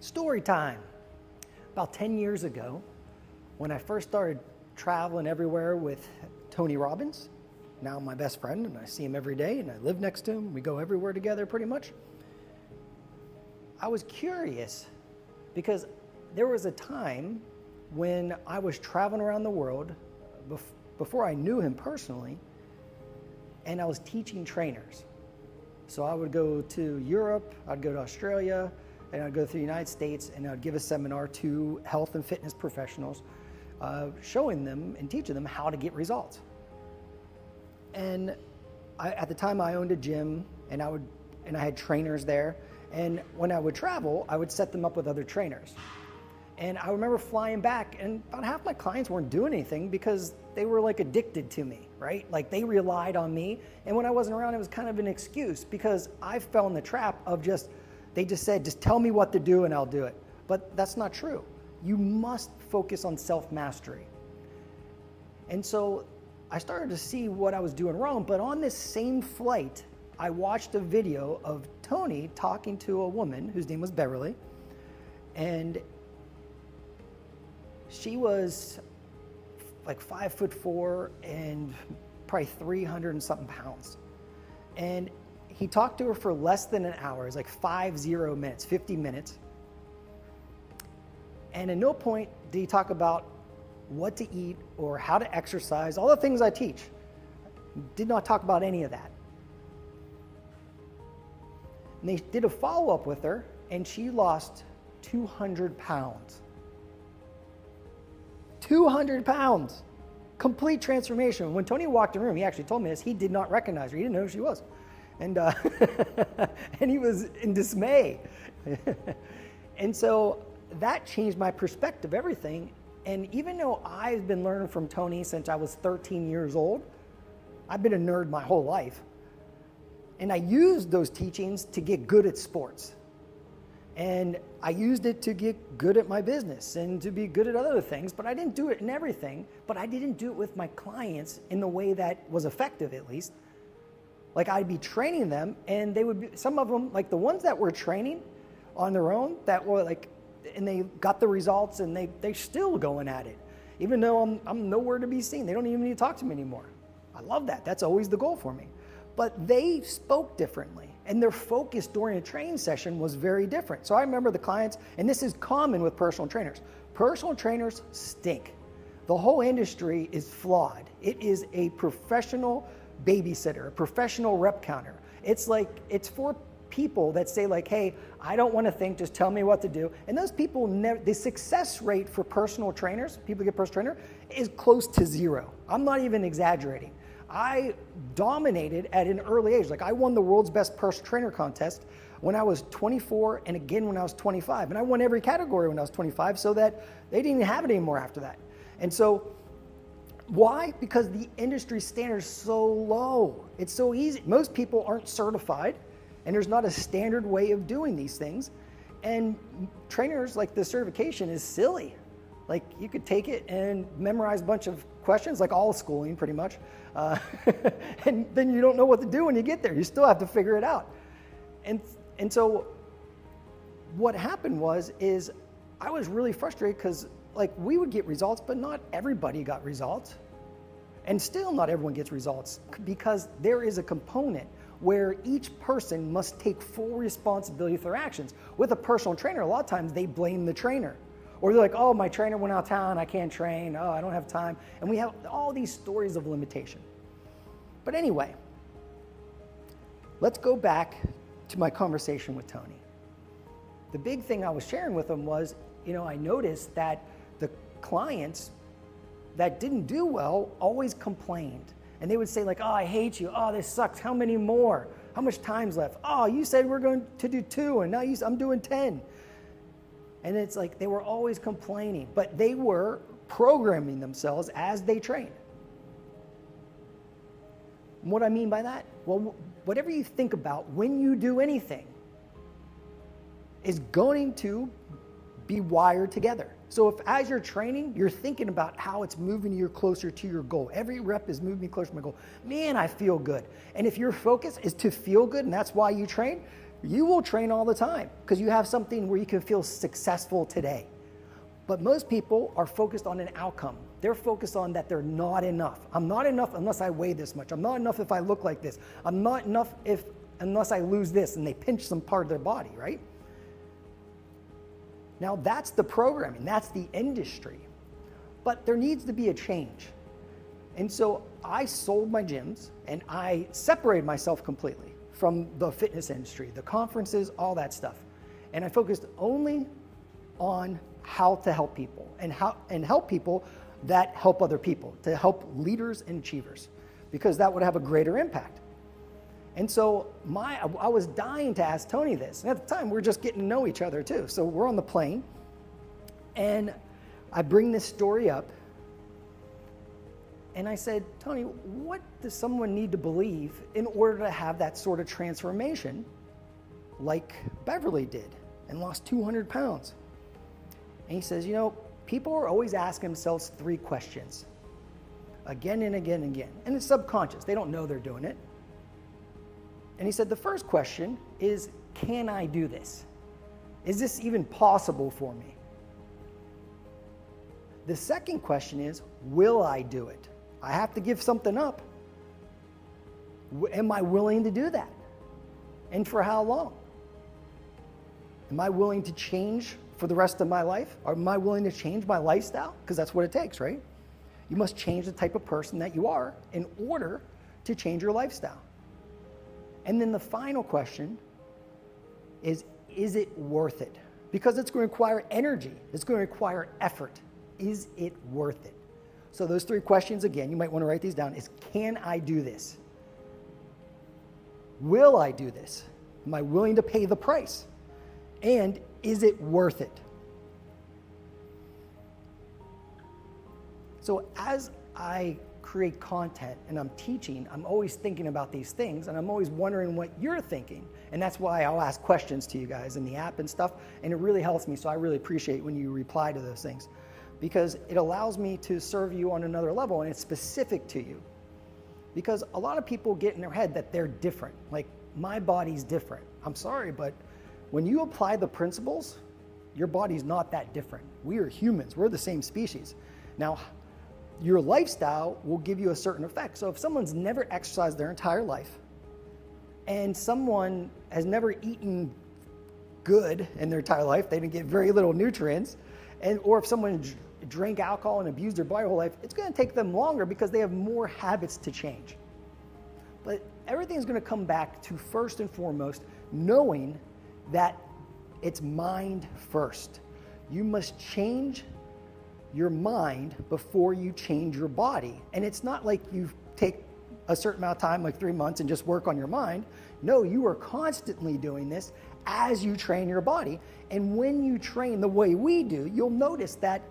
Story time. About 10 years ago, when I first started traveling everywhere with Tony Robbins, now my best friend, and I see him every day, and I live next to him. We go everywhere together pretty much. I was curious because there was a time when I was traveling around the world before I knew him personally, and I was teaching trainers. So I would go to Europe, I'd go to Australia, and I'd go to the United States, and I'd give a seminar to health and fitness professionals, showing them and teaching them how to get results. And at the time I owned a gym, and I had trainers there, and when I would travel, I would set them up with other trainers. And I remember flying back, and about half my clients weren't doing anything because they were like addicted to me, right? Like they relied on me, and when I wasn't around, it was kind of an excuse because I fell in the trap of they just said, just tell me what to do and I'll do it. But that's not true. You must focus on self-mastery. And so I started to see what I was doing wrong, but on this same flight, I watched a video of Tony talking to a woman whose name was Beverly, and she was like 5'4" and probably 300 and something pounds. And he talked to her for less than an hour. It was like 50 minutes. And at no point did he talk about what to eat or how to exercise, all the things I teach. Did not talk about any of that. And they did a follow-up with her, and she lost 200 pounds. 200 pounds. Complete transformation. When Tony walked in the room, he actually told me this, he did not recognize her. He didn't know who she was. And and he was in dismay. And so that changed my perspective, everything. And even though I've been learning from Tony since I was 13 years old, I've been a nerd my whole life. And I used those teachings to get good at sports. And I used it to get good at my business and to be good at other things, but I didn't do it in everything. But I didn't do it with my clients in the way that was effective, at least. Like I'd be training them, and they would be, some of them, like the ones that were training on their own, that were like, and they got the results, and they're still going at it. Even though I'm nowhere to be seen. They don't even need to talk to me anymore. I love that. That's always the goal for me. But they spoke differently, and their focus during a training session was very different. So I remember the clients, and this is common with personal trainers. Personal trainers stink. The whole industry is flawed. It is a professional babysitter, a professional rep counter. It's for people that say like, hey, I don't want to think, just tell me what to do. And those people the success rate for personal trainers, people who get personal trainer, is close to zero. I'm not even exaggerating. I dominated at an early age. Like I won the world's best personal trainer contest when I was 24 and again when I was 25. And I won every category when I was 25 so that they didn't even have it anymore after that. And so why? Because the industry standard is so low. It's so easy. Most people aren't certified, and there's not a standard way of doing these things. And trainers, like the certification is silly. Like you could take it and memorize a bunch of questions, like all schooling pretty much, and then you don't know what to do when you get there. You still have to figure it out. And so what happened is I was really frustrated because like we would get results, but not everybody got results. And still not everyone gets results because there is a component where each person must take full responsibility for their actions. With a personal trainer, a lot of times they blame the trainer. Or they're like, oh, my trainer went out of town, I can't train, oh, I don't have time. And we have all these stories of limitation. But anyway, let's go back to my conversation with Tony. The big thing I was sharing with him was, I noticed that the clients that didn't do well always complained. And they would say like, oh, I hate you. Oh, this sucks. How many more? How much time's left? Oh, you said we're going to do 2 and now I'm doing 10. And it's like they were always complaining, but they were programming themselves as they trained. And what I mean by that? Well, whatever you think about when you do anything is going to be wired together. So if as you're training, you're thinking about how it's moving you closer to your goal. Every rep is moving me closer to my goal. Man, I feel good. And if your focus is to feel good and that's why you train, You will train all the time because you have something where you can feel successful today. But most people are focused on an outcome. They're focused on that they're not enough. I'm not enough unless I weigh this much. I'm not enough if I look like this. I'm not enough unless I lose this, and they pinch some part of their body, right? Now that's the programming, that's the industry. But there needs to be a change. And so I sold my gyms and I separated myself completely from the fitness industry, the conferences, all that stuff. And I focused only on how to help people and help people that help other people, to help leaders and achievers, because that would have a greater impact. And so I was dying to ask Tony this. And at the time, we were just getting to know each other too. So we're on the plane and I bring this story up and I said, Tony, what does someone need to believe in order to have that sort of transformation like Beverly did and lost 200 pounds? And he says, people are always asking themselves 3 questions again and again and again. And it's subconscious. They don't know they're doing it. And he said, the first question is, can I do this? Is this even possible for me? The second question is, will I do it? I have to give something up. Am I willing to do that? And for how long? Am I willing to change for the rest of my life? Or am I willing to change my lifestyle? Because that's what it takes, right? You must change the type of person that you are in order to change your lifestyle. And then the final question is it worth it? Because it's going to require energy. It's going to require effort. Is it worth it? So those 3 questions, again, you might want to write these down, is can I do this? Will I do this? Am I willing to pay the price? And is it worth it? So as I create content and I'm teaching, I'm always thinking about these things and I'm always wondering what you're thinking. And that's why I'll ask questions to you guys in the app and stuff. And it really helps me. So I really appreciate when you reply to those things, because it allows me to serve you on another level and it's specific to you. Because a lot of people get in their head that they're different. Like, my body's different. I'm sorry, but when you apply the principles, your body's not that different. We are humans. We're the same species. Now, your lifestyle will give you a certain effect. So if someone's never exercised their entire life and someone has never eaten good in their entire life, they didn't get very little nutrients, or if someone drank alcohol and abused their body whole life, it's going to take them longer because they have more habits to change. But everything's going to come back to, first and foremost, knowing that it's mind first. You must change your mind before you change your body. And it's not like you take a certain amount of time, like 3 months, and just work on your mind. No, you are constantly doing this as you train your body. And when you train the way we do, you'll notice that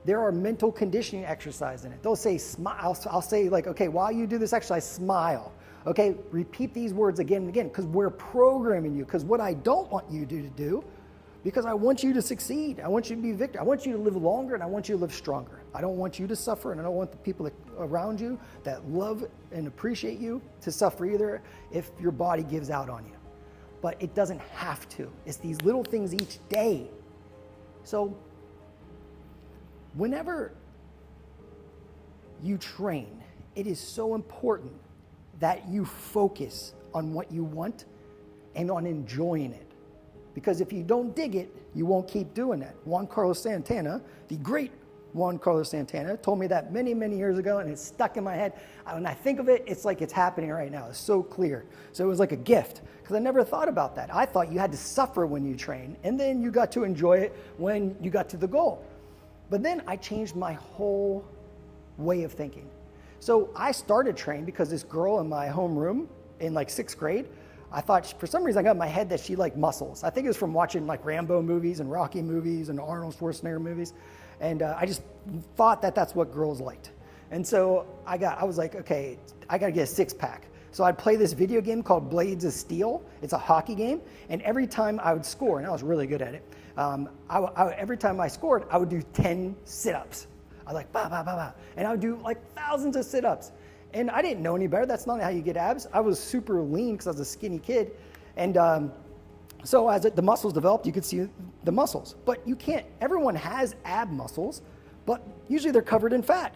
there are mental conditioning exercises in it. They'll say, smile. I'll say, like, okay, while you do this exercise, smile. Okay, repeat these words again and again, because we're programming you. Because what I don't want you to do, because I want you to succeed. I want you to be a victor. I want you to live longer and I want you to live stronger. I don't want you to suffer, and I don't want the people around you that love and appreciate you to suffer either if your body gives out on you. But it doesn't have to. It's these little things each day. So whenever you train, it is so important that you focus on what you want and on enjoying it. Because if you don't dig it, you won't keep doing that. Juan Carlos Santana, the great Juan Carlos Santana, told me that many, many years ago, and it's stuck in my head. When I think of it, it's like it's happening right now. It's so clear. So it was like a gift, because I never thought about that. I thought you had to suffer when you train, and then you got to enjoy it when you got to the goal. But then I changed my whole way of thinking. So I started training because this girl in my homeroom in like 6th grade, I thought, for some reason, I got in my head that she liked muscles. I think it was from watching like Rambo movies and Rocky movies and Arnold Schwarzenegger movies. And I just thought that that's what girls liked. And so I was like, okay, I got to get a 6-pack. So I'd play this video game called Blades of Steel. It's a hockey game. And every time I would score, and I was really good at it, every time I scored, I would do 10 sit-ups. I was like, bah, bah, bah, bah. And I would do like thousands of sit-ups. And I didn't know any better. That's not how you get abs. I was super lean because I was a skinny kid. And So as the muscles develop, you can see the muscles. But you can't, everyone has ab muscles, but usually they're covered in fat.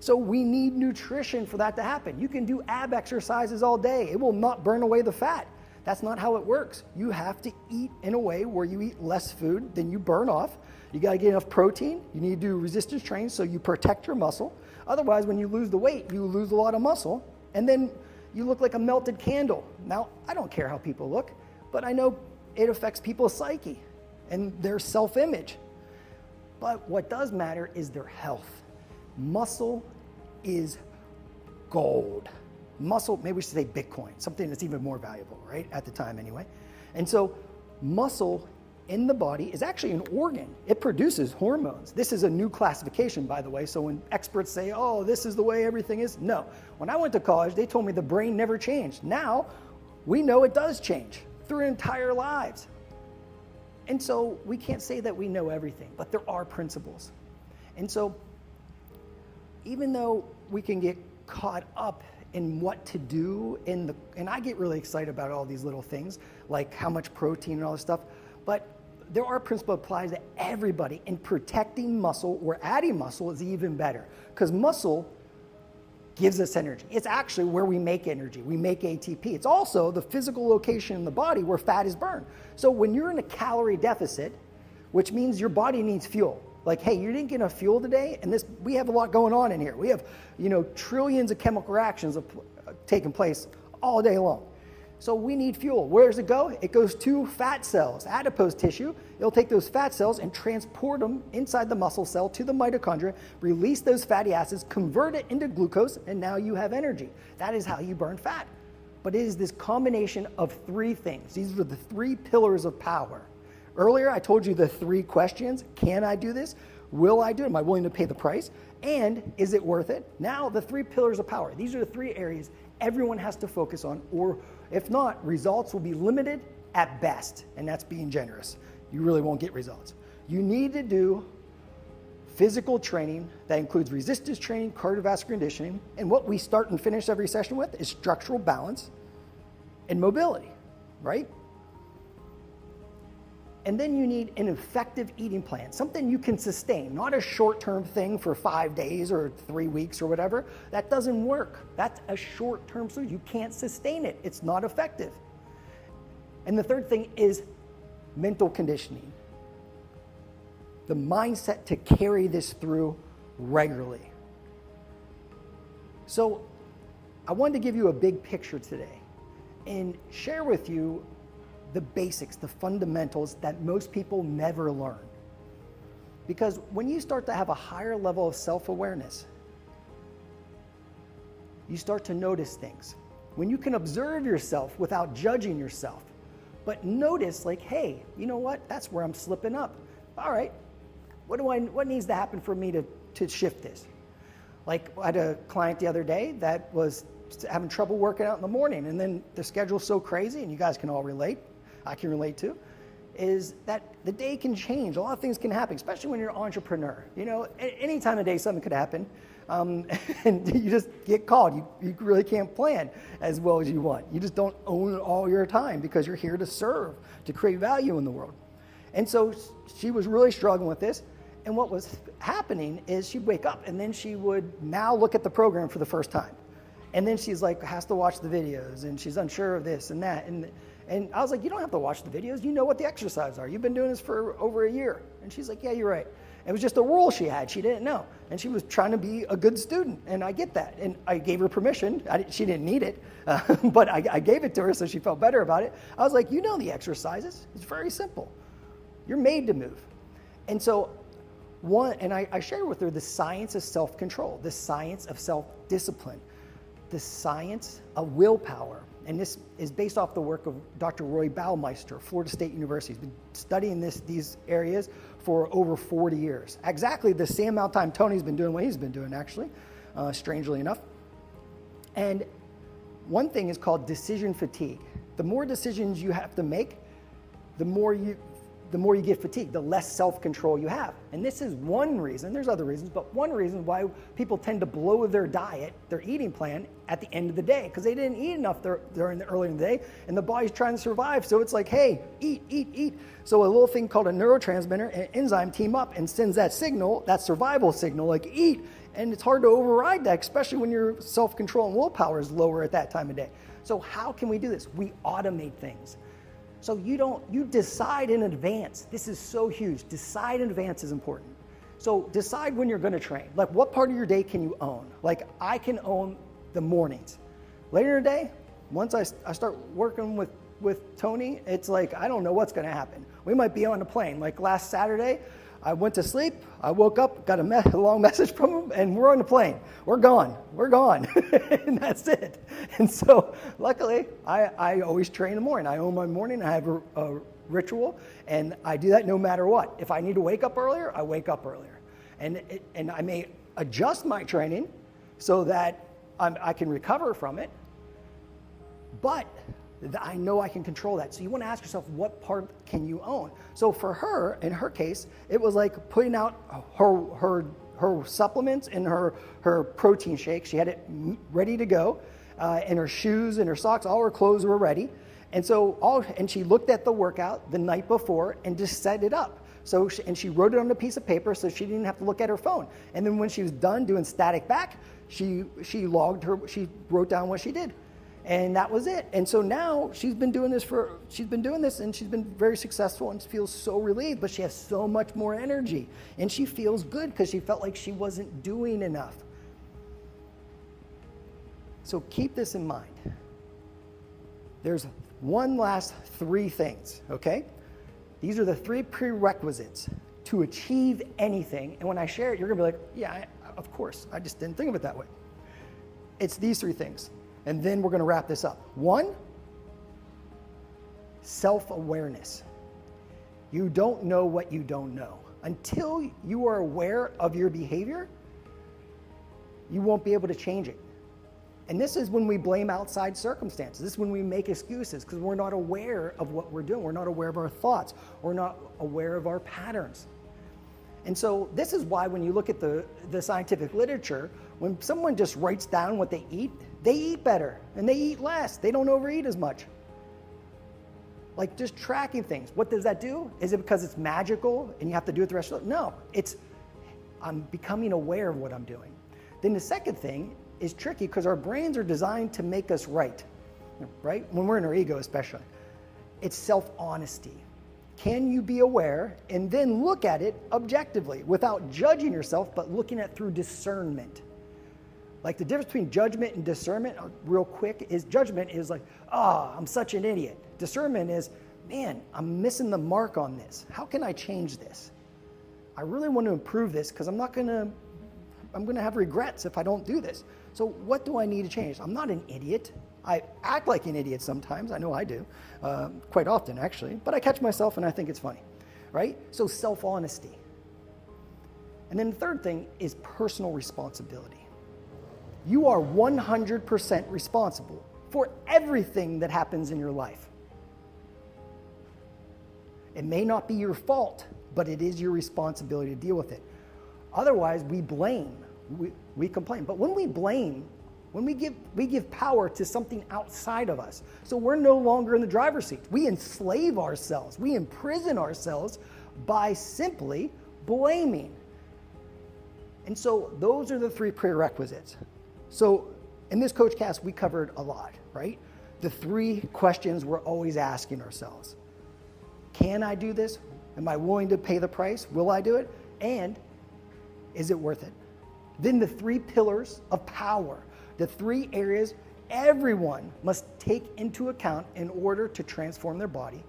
So we need nutrition for that to happen. You can do ab exercises all day. It will not burn away the fat. That's not how it works. You have to eat in a way where you eat less food than you burn off. You got to get enough protein. You need to do resistance training so you protect your muscle. Otherwise, when you lose the weight, you lose a lot of muscle, and then you look like a melted candle. Now, I don't care how people look, but I know it affects people's psyche and their self-image. But what does matter is their health. Muscle is gold. Muscle, maybe we should say Bitcoin, something that's even more valuable, right? At the time anyway. And so muscle in the body is actually an organ. It produces hormones. This is a new classification, by the way. So when experts say, oh, this is the way everything is, no. When I went to college, they told me the brain never changed. Now, we know it does change through entire lives. And so we can't say that we know everything, but there are principles. And so even though we can get caught up in what to do and I get really excited about all these little things, like how much protein and all this stuff, but there are principles that apply to everybody, and protecting muscle or adding muscle is even better, because muscle gives us energy. It's actually where we make energy. We make ATP. It's also the physical location in the body where fat is burned. So when you're in a calorie deficit, which means your body needs fuel, like, hey, you didn't get enough fuel today, and we have a lot going on in here. We have, trillions of chemical reactions taking place all day long. So we need fuel. Where does it go? It goes to fat cells, adipose tissue. It'll take those fat cells and transport them inside the muscle cell to the mitochondria, release those fatty acids, convert it into glucose, and now you have energy. That is how you burn fat. But it is this combination of three things. These are the three pillars of power. Earlier, I told you the three questions. Can I do this? Will I do it? Am I willing to pay the price? And is it worth it? Now, the three pillars of power. These are the three areas everyone has to focus on, or if not, results will be limited at best, and that's being generous. You really won't get results. You need to do physical training that includes resistance training, cardiovascular conditioning, and what we start and finish every session with is structural balance and mobility, right? And then you need an effective eating plan, something you can sustain, not a short-term thing for 5 days or 3 weeks or whatever. That doesn't work. That's a short-term solution. You can't sustain it. It's not effective. And the third thing is mental conditioning. The mindset to carry this through regularly. So I wanted to give you a big picture today and share with you the basics, the fundamentals that most people never learn. Because when you start to have a higher level of self-awareness, you start to notice things. When you can observe yourself without judging yourself, but notice like, hey, you know what? That's where I'm slipping up. All right, what needs to happen for me to shift this? Like I had a client the other day that was having trouble working out in the morning, and then the schedule's so crazy, and you guys can all relate, I can relate to, is that the day can change. A lot of things can happen, especially when you're an entrepreneur. Any time of day something could happen, and you just get called. You really can't plan as well as you want. You just don't own all your time because you're here to serve, to create value in the world. And so she was really struggling with this. And what was happening is she'd wake up and then she would now look at the program for the first time. And then she's like, has to watch the videos, and she's unsure of this and that. And I was like, you don't have to watch the videos. You know what the exercises are. You've been doing this for over a year. And she's like, yeah, you're right. It was just a rule she had. She didn't know. And she was trying to be a good student. And I get that. And I gave her permission. She didn't need it, but I gave it to her so she felt better about it. I was like, you know the exercises. It's very simple. You're made to move. And so I shared with her the science of self-control, the science of self-discipline, the science of willpower. And this is based off the work of Dr. Roy Baumeister, Florida State University. He's been studying these areas for over 40 years. Exactly the same amount of time Tony's been doing what he's been doing, actually, strangely enough. And one thing is called decision fatigue. The more decisions you have to make, the more the more you get fatigued, the less self-control you have. And this is one reason, there's other reasons, but one reason why people tend to blow their diet, their eating plan at the end of the day, because they didn't eat enough during the early in the day, and the body's trying to survive. So it's like, hey, eat, eat, eat. So a little thing called a neurotransmitter and enzyme team up and sends that signal, that survival signal, like eat. And it's hard to override that, especially when your self-control and willpower is lower at that time of day. So how can we do this? We automate things. So you decide in advance. This is so huge. Decide in advance is important. So decide when you're gonna train. Like, what part of your day can you own? Like, I can own the mornings. Later in the day, once I start working with Tony, it's like, I don't know what's gonna happen. We might be on a plane. Like last Saturday, I went to sleep, I woke up, got a long message from him, and we're on the plane. We're gone, and that's it. And so luckily, I always train in the morning. I own my morning, I have a ritual, and I do that no matter what. If I need to wake up earlier, I wake up earlier. And I may adjust my training so that I can recover from it, but I know I can control that. So you want to ask yourself, what part can you own? So for her, in her case, it was like putting out her supplements and her protein shake. She had it ready to go, and her shoes and her socks, all her clothes were ready. And so and she looked at the workout the night before and just set it up. So she wrote it on a piece of paper so she didn't have to look at her phone. And then when she was done doing static back, she wrote down what she did. And that was it. And so now she's been doing this and she's been very successful and feels so relieved, but she has so much more energy and she feels good because she felt like she wasn't doing enough. So keep this in mind. There's one last 3 things, okay? These are the 3 prerequisites to achieve anything. And when I share it, you're gonna be like, yeah, of course, I just didn't think of it that way. It's these 3 things. And then we're going to wrap this up. 1, self-awareness. You don't know what you don't know. Until you are aware of your behavior, you won't be able to change it. And this is when we blame outside circumstances. This is when we make excuses because we're not aware of what we're doing. We're not aware of our thoughts. We're not aware of our patterns. And so this is why when you look at the scientific literature, when someone just writes down what they eat better and they eat less. They don't overeat as much. Like just tracking things. What does that do? Is it because it's magical and you have to do it the rest of the No, I'm becoming aware of what I'm doing. Then the second thing is tricky because our brains are designed to make us right? When we're in our ego especially. It's self-honesty. Can you be aware and then look at it objectively without judging yourself, but looking at it through discernment? Like the difference between judgment and discernment, real quick, is judgment is like, I'm such an idiot. Discernment is, man, I'm missing the mark on this. How can I change this? I really want to improve this because I'm going to have regrets if I don't do this. So what do I need to change? I'm not an idiot. I act like an idiot sometimes. I know I do, quite often actually, but I catch myself and I think it's funny, right? So self-honesty. And then the third thing is personal responsibility. You are 100% responsible for everything that happens in your life. It may not be your fault, but it is your responsibility to deal with it. Otherwise, we blame, we complain. But when we blame, when we give power to something outside of us, so we're no longer in the driver's seat. We enslave ourselves. We imprison ourselves by simply blaming. And so those are the 3 prerequisites. So in this CoachCast, we covered a lot, right? The 3 questions we're always asking ourselves. Can I do this? Am I willing to pay the price? Will I do it? And is it worth it? Then the 3 pillars of power, the 3 areas everyone must take into account in order to transform their body.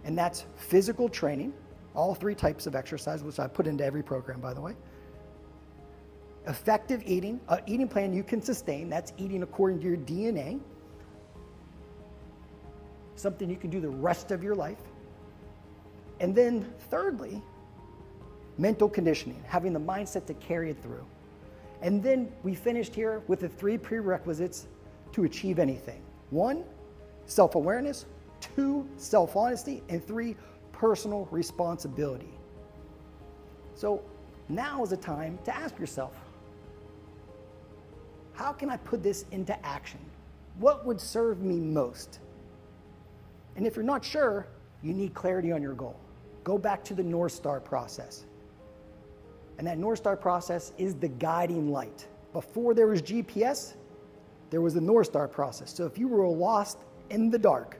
And that's physical training, all 3 types of exercise, which I put into every program, by the way. Effective eating, an eating plan you can sustain, that's eating according to your DNA. Something you can do the rest of your life. And then thirdly, mental conditioning, having the mindset to carry it through. And then we finished here with the 3 prerequisites to achieve anything. 1, self-awareness. 2, self-honesty, and 3, personal responsibility. So now is the time to ask yourself, how can I put this into action? What would serve me most? And if you're not sure, you need clarity on your goal. Go back to the North Star process. And that North Star process is the guiding light. Before there was GPS, there was the North Star process. So if you were lost in the dark,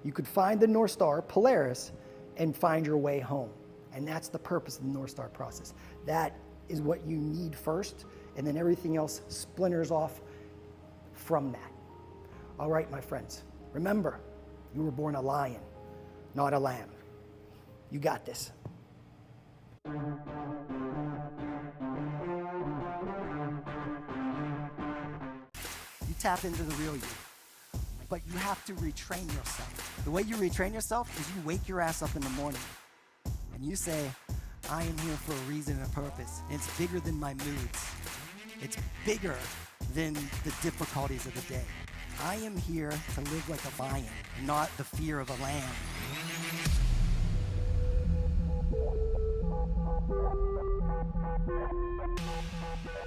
you could find the North Star, Polaris, and find your way home. And that's the purpose of the North Star process. That is what you need first, and then everything else splinters off from that. All right, my friends, remember, you were born a lion, not a lamb. You got this. You tap into the real you, but you have to retrain yourself. The way you retrain yourself is you wake your ass up in the morning and you say, I am here for a reason and a purpose. And it's bigger than my moods. It's bigger than the difficulties of the day. I am here to live like a lion, not the fear of a lamb.